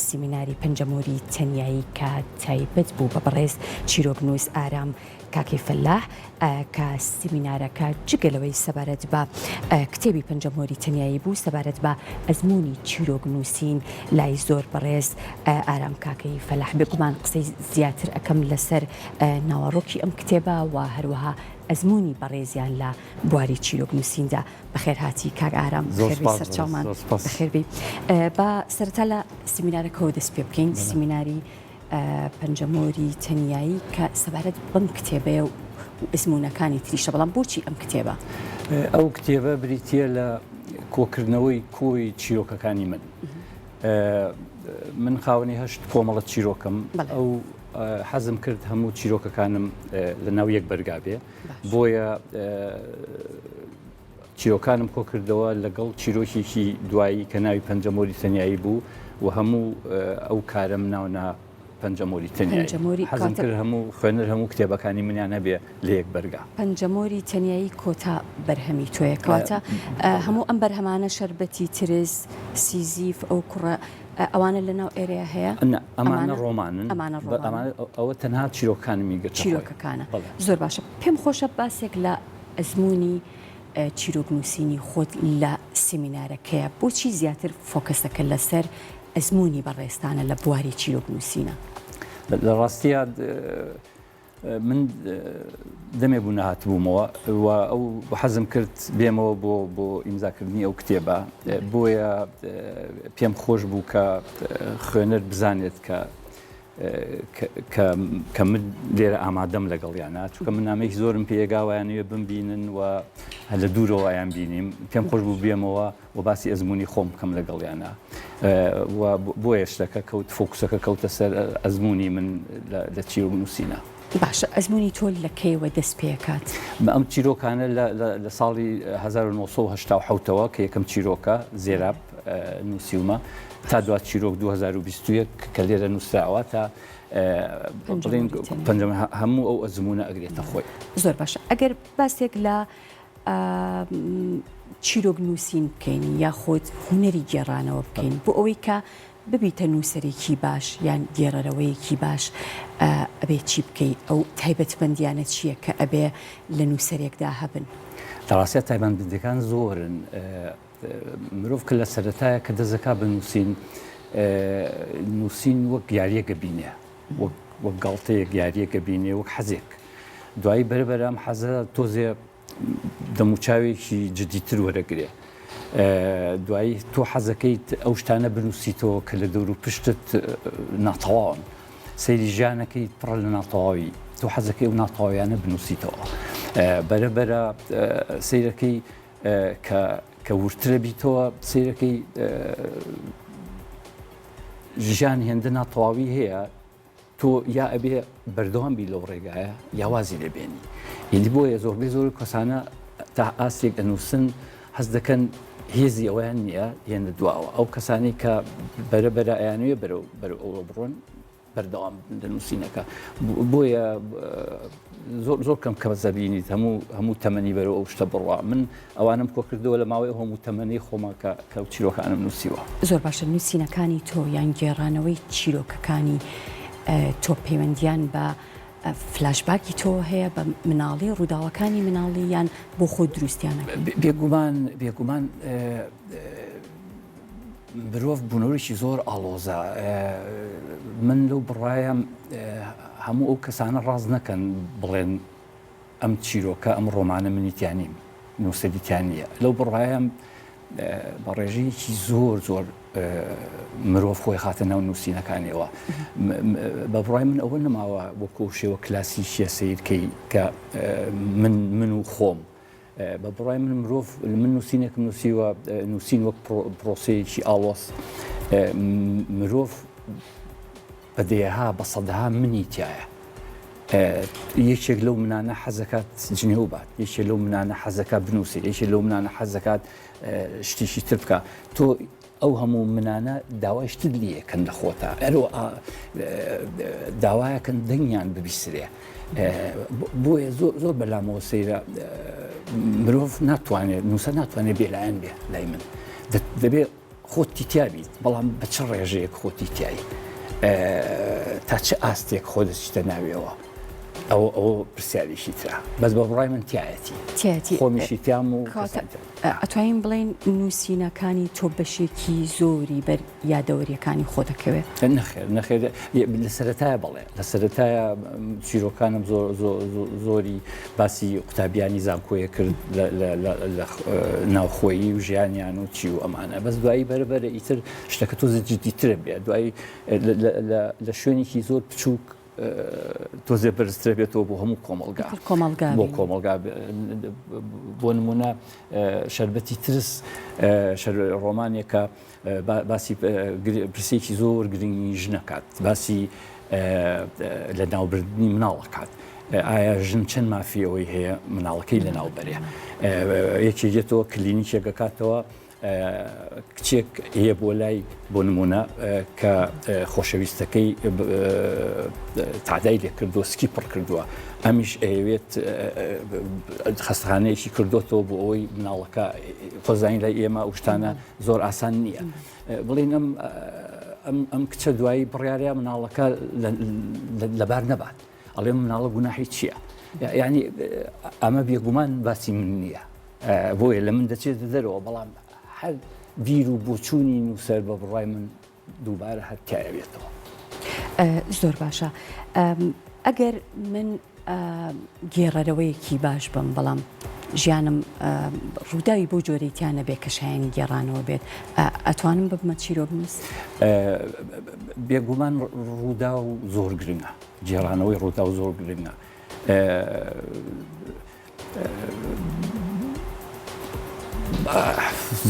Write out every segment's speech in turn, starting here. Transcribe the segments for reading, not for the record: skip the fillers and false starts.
سیمیناری پەنجەمۆری تەنیایی کە تایبەت بوو بە بەڕێز چیرۆکنووس ئارام کاکەی فەلاح کە سیمینارەکە جگەلەوەی سەبارەت بە کتێبی پەنجەمۆری تەنیایی بوو سەبارەت بە ئەزمموی چیرۆکنووسین لای زۆر بەڕێز ئارام کاکەی فەلاح بێگومان قسەی زیاتر ئەەکەم لەسەر ناوەڕۆکی ئەم کتێبە و هەروەها ئەزمموی بەڕێزیان لە بواری چیرۆکنووسیندا بەخێر هاتی کاک ئارام سەرچاومان بەخێربی بە سەرەتا لە سیمینارەکەەوە دەست پێ بکەین سیمیناری پەنجەمۆری تەنیایی کە سەبارەت بەم کتێبەیە و ئەزممونەکانی تریشە بەڵام بۆچی ئەم کتێبە؟ ئەو کتێبە بریتە لە کۆکردنەوەی کۆی چیرۆکەکانی من خاوەنی هەشت کۆمەڵە چیرۆکم ئەو حەزم کرد هەموو چیرۆکەکانم لە ناو یەک بەرگابێ بۆیە چیرۆکانم کۆ کردەوە لەگەڵ چیرۆکێکی دوایی کە ناوی پەنجەمۆری تەنیایی بوو و هەموو ئەو کارم ناونا پەنجەمۆری تەنیایی حەزم کرد هەموو خوێنەر هەموو کتێبەکانی منیان هەبێ لە یەک بەرگا. پەنجەمۆری تەنیایی کۆتا بەرهەمی تۆیە کەواتە هەموو ئەم بەرهەمانە شەربەتی ترس سیزیف ئەو کوڕە ئەوانە لەناو ئێرەیە هەیە؟ ئەمانە ڕۆمانن ئەوە تەنها چیرۆکانمی گرت چیرۆکەکانە زۆر باشە پێم خۆشە باسێک لە ئەزمموی چیرۆکنووسینی خۆت لە سیمینارەکەیە بۆچی زیاتر فۆکەسەکە لەسەر ئەزمموی بەڕێستانە لە بواری چیرۆکنووسینە؟ لە ڕاستیە من دەمێ بوو نەهات بوومەوە و ئەو حەزم کرد بێمەوە بۆ ئیمزاکردنی ئەو کتێبە بۆیە پێم خۆش بوو کە خوێنەر بزانێت کە من لێرە ئامادەم لەگەڵیانە چونکە من نامێکی زۆرم پێگاوایانەوە بمبینن و لە دوورەوەیان بینیم پێم خۆش بوو بێمەوە و باسی ئەزمموی خۆم بکەم لەگەڵیانە بۆ هێشتەکە کەوت فۆکسەکە کەوتە سەر ئەزمموی من لە چیرۆکنووسینە. باشە ئەزمموی تۆ لە کەیەوە دەست پێکات؟ ئەم چیرۆکانە لە ساڵی 1970ەوە کە یەکەم چیرۆکە زێراب نووسیومە تا دوات چیرۆک 2021 کە لێرە نووسراوە تا پەنجەم هەموو ئەو ئەزممونە ئەگرێتە خۆی. زۆر باشە ئەگەر باسێک لە چیرۆکنووسین بکەین یاخۆت هونەری گێڕانەوە بکەین بۆ ئەوەی کە ببیتە نووسەرێکی باش یان گێڕەرەوەیەکی باش ئەبێ چی بکەیت ئەو تایبەتمەندیانە چییە کە ئەبێ لە نووسەرێکدا هەبن؟ دەڕاستە تایبەتمەندیەکان زۆرن مرۆڤ کە لە سەرەتایە کە دەزەکا بنووسین نووسین وەک یاریەکە بینێ وەک گاڵتەیەک یاریەکە بینێ وەک حەزێک دوایی بەرەبەرام حەزە تۆزێ دەموچاوێکی جدیتر وەرەگرێ دوایی تۆ حەزەکەیت ئەو شتانە بنووسیتەوە کە لە دەور و پشتت ناتەواون سەیری ژیانەکەیت پڕە لە ناتەواوی تۆ حەزەکەی ئەو ناتەواویانە بنووسیتەوە بەرەبەرە سەیرەکەی کە ورترە بیتەوە سەیرەکەی ژیان هێندە ناتەواوی هەیە تۆ یا ئەبێ بەردەوام بی لەو ڕێگایە یاوازی لێبێنی هێندی بۆیە زۆربەی زۆر کەسانە تا ئاسێک ئەنووسن هەست دەکەن هێزی ئەویان نییە هێندە دواوە ئەو کەسانی کە بەرەبەرە ئەیانوێ بەرەو ئەوە بڕۆن بەردەوام دەنووسینەکە بۆیە زۆر کەم کە زەبینیت هەموو تەمەنی بەرەو ئەو شتە بڕوا من ئەوانم کۆ کردەوە لە ماوەی هەموو تەمەنی خۆمە کە چیرۆکانم نووسیوە. زۆر باشە نووسینەکانی تۆ یان گێڕانەوەی چیرۆکەکانی تۆ پەیوەندیان بە فلاشباکی تۆ هەیە بە مناڵی ڕووداوەکانی مناڵی یان بۆ خۆ دروستیانەکە؟ بێگومان مرۆڤ بوونەوەیکی زۆر ئاڵۆزە من لەو بڕوایم هەموو ئەو کەسانە ڕاز نەکەن بڵێن ئەم چیرۆکە ئەم ڕۆمانە منیتیانیم نووسەریتیان نییە لەو بڕوایم بە ڕێژەیەکی زۆر مرۆڤ خۆی خاتە ناو نووسینەکانیەوە بە بڕای من ئەوە نەماوە وەکو شێوە کلاسیکیە سیرکەی کە من و خۆم بە بڕای من مرۆڤ من نووسینێکم نووسیوە نووسین وەک پرۆسەیەکی ئاڵۆس مرۆڤ بەدەیەها بە سەدەها منی تایە یەکێک لەو منانە حەزەکات جنێو بات یەکێک لەو منانە حەزەکات بنووسی یەکێک لەو منانە حەزەکات شتێکی تر بکە تۆ ئەو هەموو منانە داوای شتت لەکەن لە خۆتە ئەرۆ داوایەکەن دەنگیان ببیسرێ بۆیە زۆر بەلامەوە سەیرە مرۆڤ ناتوانێت نووسە ناتوانێت بێلایەن بێ لای من دەبێت خۆتی تیابیت بەڵام بە چ ڕێژەیەک خۆتی تایی تا چه ئاستێک خۆ دەچیتە ناویەوە ئەوە پرسیارێکی ترا بەس بە بڕای من تایەتی خۆمیشی تیام و ئەتوانین بڵێن نووسینەکانی تۆ بەشێکی زۆری بەر یادەوەریەکانی خۆ دەکەوێت نەخێر لە سەرەتایە بڵێ لە سەرەتایە چیرۆکانم زۆری باسی قوتابیانی زانکۆیە کرد لە ناوخۆیی و ژیانیان و چی و ئەمانە بەس دوایی بەرەبەرە ئیتر شتەکە تۆ جدیترە بێت دوایی لە شوێنێکی زۆر بچووک تۆزێ بەرزترە بێتەوە بۆ هەموو کۆمەڵگا بۆ کۆمەڵگا بۆ نمونە شەربەتی ترس ڕۆمانێکە باسی پرسێکی زۆر گرنگی ژنەکات باسی لە ناوبردننی مناڵەکات ئایا ژن چەند مافیەوەی هەیە مناڵەکەی لە ناوبەرێ یەکێ دێتەوە کلینیکێکەکاتەوە کچێک هەیە بۆ لای بۆ نمونە کە خۆشەویستەکەی تادای لێ کردو سکی پڕ کردووە ئەمیش ئەوێت خەستەخانەیەکی کردوتەوە بۆ ئەوەی مناڵەکە خۆزانین لە ئێمە شتانە زۆر ئاسان نییە بڵین ئەم کچە دوایی بڕیارەیە مناڵەکە لەبار نەبات ئەڵێ مناڵە گوناحی چییە یعنی ئەمە بێگومان باسی من نییە بۆیە لە من دەچێتە دەرەوە بەڵام هەر بیر و بۆچوونی نووسەر بە بڕای من دووبارە هەر تایەوێتەوە زۆر باشە ئەگەر من گێڕەرەوەیەکی باش بم بەڵام ژیانم ڕووداوی بۆ جۆرەیتیانە بێت کە شایانی گێڕانەوە بێت ئەتوانم ببمە چیرۆ بنووس بێگومان ڕوودا و زۆر گرنگە گێڕانەوەی ڕوودا و زۆر گرنگە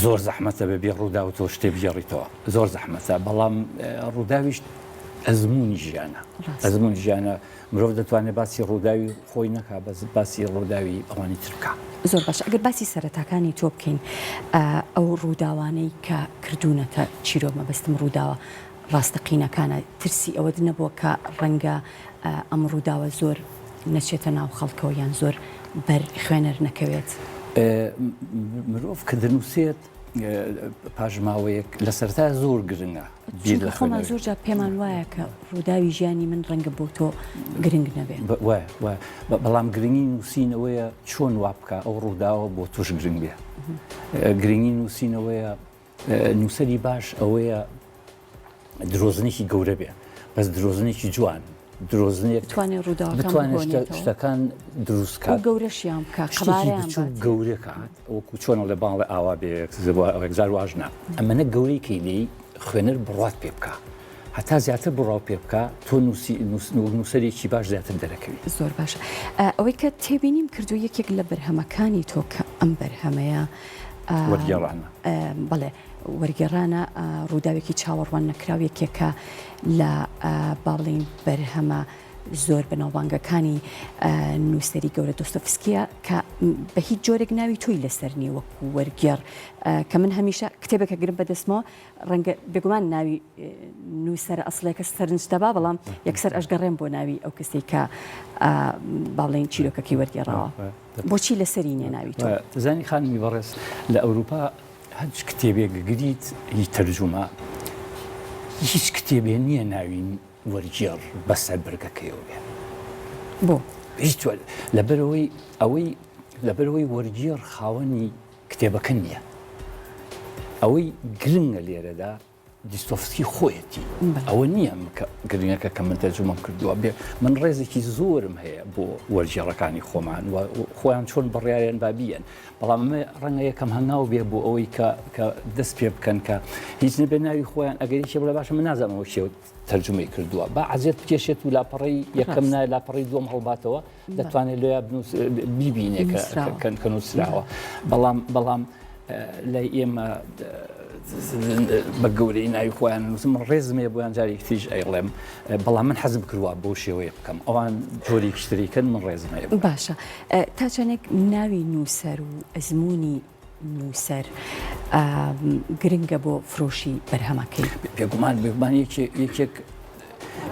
زۆر زەحمەتە بێ ڕوودا و تۆ شتێ بگێڕیتەوە زۆر زەحمەتە بەڵام ڕووداویش ئەزمموی ژیانە ئەزمموی ژیانە مرۆڤ دەتوانێت باسی ڕووداوی خۆی نەکا بەس باسی ڕووداوی ئەوانی ترکا زۆر باش ئەگەر باسی سەرەتاکانی تۆ بکەین ئەو ڕووداوانەی کە کردوونەتە چیرۆ مەبەستم ڕووداوە ڕاستەقینەکانە ترسی ئەوە نەبووە کە ڕەنگە ئەم ڕووداوە زۆر نەچێتە ناو خەڵکەوە یان زۆر بەر خوێنەر نەکەوێت مرۆڤ کە دەنووسێت پاژماوەیەک لە سەرتا زۆر گرنگە خۆمان زۆر جا پێمان وایە کە ڕووداوی ژیانی من ڕەنگە بۆ تۆ گرنگ نەبێت بەڵام گرنگی نووسینەوەیە چۆن وا بکە ئەو ڕووداوە بۆ توش گرنگ بێ گرنگی نووسینەوەیە نووسەری باش ئەوەیە درۆزنێکی گەورە بێ بەس درۆزنێکی جوان درۆزنێک بتوانێت شتەکان دروستکات گەورەشیان بکە گەورەکات وەکو چۆن لە باڵ ئاوا بێزار واژنا ئەمەنە گەورەی کەیلەی خوێنەر بڕات پێ بکە هەتا زیاتر بڕاو پێ بکە تۆ نووسەرێکی باش زیاتر دەرەکەوی زۆر باشە ئەوەی کە تێبینیم کردو یەکێک لە بەرهەمەکانی تۆ کە ئەم بەرهەمەیە وەرگێڕانە بەڵێ وەرگێڕانە ڕووداوێکی چاوەڕوان نەکراوێکێکە لە باڵین بەرهەمە زۆر بەناوبانگەکانی نووسەری گەورە دۆستۆفسکیە کە بە هیچ جۆرێک ناوی تۆی لەسەر نیە وەکو وەرگێڕ کە من هەمیشە کتێبێکە گرم بەدەستمەوە ڕەنگە بێگومان ناوی نووسەر ئەسڵێکە سەرنجتەبا بەڵام یەکسەر ئەشگەڕێم بۆ ناوی ئەو کەسێک کە باڵین چیرۆکەکی وەرگێڕاوە بۆچی لەسەری نیە ناوی تۆ زانی خانمی بەڕێز لە ئەوروپا هەچ کتێبێک گریت هی تەرجومە هیچ کتێبێ نییە ناوین وەرگێڕ بەسەر بەرگەکەیەوە بێ بۆ هیچ لەبەرەوەی وەرگێڕ خاوەنی کتێبەکە نییە ئەوەی گرنگە لێرەدا دیستۆفسکی خۆیەتی ئەوە نییە گرنگەکە کە من تەرجمەم کردووە بێ من ڕێزێکی زۆرم هەیە بۆ وەرگێڕەکانی خۆمان خۆیان چۆن بڕیاریان بابیەن بەڵام ئەمە ڕەنگە یەکەم هەنگاو بێ بۆ ئەوەی کە دەست پێ بکەن کە هیچ نەبێ ناوی خۆیان ئەگەریشە بڵێ باشە من نازانەوە شێوە تەرجمەی کردووە با عەزیەت بکێشێت و لاپەڕی یەکەم نای لاپەڕی دووەم هەڵباتەوە دەتوانێت لێ بیبینێ کە نووسراوە بەڵام لای ئێمە بە گەورەی ناوی خۆیان نووسم ڕێزمێ بۆیان جارێک تریش ئەیڵێم بەڵام من حەزم کردووە بۆ شێوەیە بکەم ئەوان جۆری کشتریکەن من ڕێزمەیە باشە تا چەندێک ناوی نووسەر و ئەزمموی نووسەر گرنگە بۆ فرۆشی بەرهەمەکەی بێگومان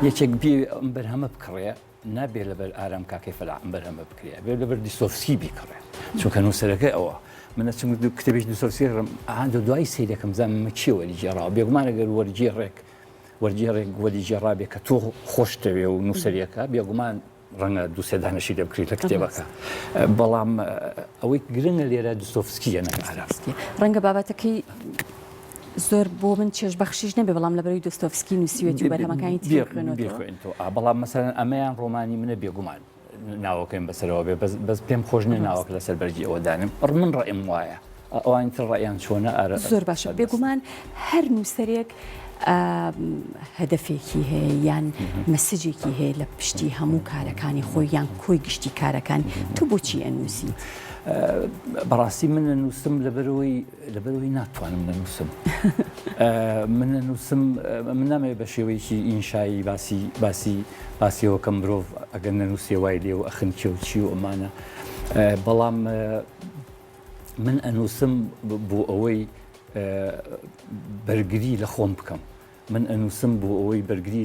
یەکێک بێ ئەم بەرهەمە بکڕێ نابێت لەبەر ئارام کاکەی فەلا ئەم بەرهەمە بکرێ بێت لەبەر دیستۆفسکی بیکڕێ چونکە نووسەرەکەی ئەوە منە چم کتێبێک دوسەرسێڕم ئاهاندە دوای سیرەکەم زانمە چی وەریجێڕاوە بێگومان ئەگەر وەرجێڕێک وەریجێڕابێت کە تۆ خۆشتەوێ و نووسەریەکە بێگومان ڕەنگە دووسێ دانەشی لێ بکرێت لە کتێبەکە بەڵام ئەوەی گرنگە لێرە دوستۆفسکیە نەگارە ڕەنگە بابەتەکەی زۆر بۆ من چێژبەخشیش نەبێ بەڵام لەبەرەوەی دۆستۆفسکی نووسیوێتی و بەرهەمەکانی تێخوێنەوە بەڵام مەسەرەن ئەمەیان ڕۆمانی منە بێگومان ناوەکەیم بەسەرەوە بێ بەس پێم خۆش نێ ناوەک لەسەر بەرجی ئەوە دانم من ڕائیم وایە ئەوانتر ڕایان چۆنە ئارە زۆر باشە بێگومان هەر نووسەرێک هەدەفێکی هەیە یان مەسجێکی هەیە لە پشتی هەموو کارەکانی خۆی یان کۆی گشتی کارەکان تو بۆچی ئەنووسی؟ بەڕاستی من نووسم لەبەرەوەی ناتوانم نەنووسم من نووسم من نامەوێت بە شێوەیەکی ئینشایی باسیەوە کە مرۆڤ ئەگەر نەنووسێ وای لێ و ئەخنکێ و چی و ئەمانە بەڵام من ئەنووسم بۆ ئەوەی بەرگری لە خۆم بکەم من ئەنووسم بۆ ئەوەی بەرگری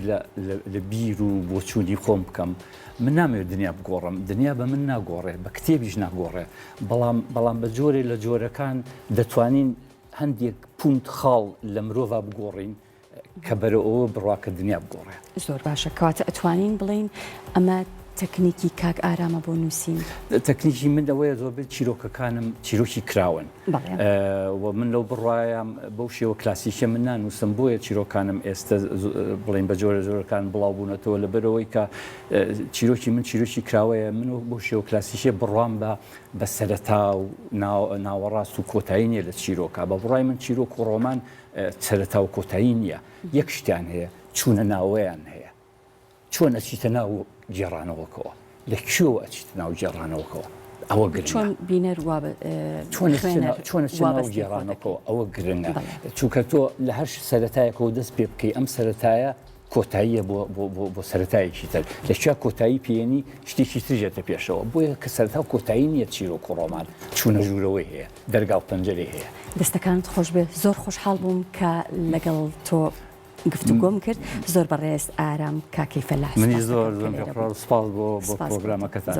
لە بیر و بۆچوونی خۆم بکەم من نامەوێت دنیا بگۆڕم دنیا بە من ناگۆڕێ بە کتێبیش ناگۆڕێ بەڵام بە جۆرێ لە جۆرەکان دەتوانین هەندێک پونت خاڵ لە مرۆڤ بگۆڕین کە بەرە ئەوە بڕواکە دنیا بگۆڕێ زۆر باشە کەواتە ئەتوانین بڵین ئەمە تەکنیکی کاک ئارامە بۆ نووسین تەکنیکی من ئەوەیە زۆر بێت چیرۆکەکانم چیرۆکی کراون من لەو بڕوایم بەو شێوە کلاسیکە من نانووسم بۆیە چیرۆکانم ئێستا بڵین بە جۆرە زۆرەکان بڵاو بوونەتەوە لەبەرەوەی کە چیرۆکی من چیرۆکی کراوەیە من بۆ شێوە کلاسیکە بڕوام بە سەرەتا و ناوەڕاست و کۆتایی نیە لە چیرۆکە بە بڕای من چیرۆک و ڕۆمان سەرەتا و کۆتایی نییە یەک شتیان هەیە چوونە ناوەیان هەیە چۆن ئەچیتە ناو گێڕانەوەکەوە لەکوێوە ئەچیتە ناو گێڕانەوەکەوە ئەوە گرنگە چۆن بینەر چۆنە ناو گێڕانەوەکەوە ئەوە گرنگە چونکە تۆ لە هەر سەرەتایەکەوە دەست پێ بکەی ئەم سەرەتایە کۆتاییە بۆ سەرەتایەکی تر لەکوێ کۆتایی پێێنی شتێکی ترژێتە پێشەوە بۆیە کە سەرەتا کۆتایی نییە چیرۆک و ڕۆمان چوونە ژوورەوەی هەیە دەرگا و پەنجەرەی هەیە دەستەکانت خۆش بێ زۆر خۆشحاڵ بووم کە لەگەڵ تۆ گفتوگۆم کرد زۆر بەڕێز ئارام کاکەی فەلاح منی زۆر سپاس بۆ پرۆگرامەکەتان.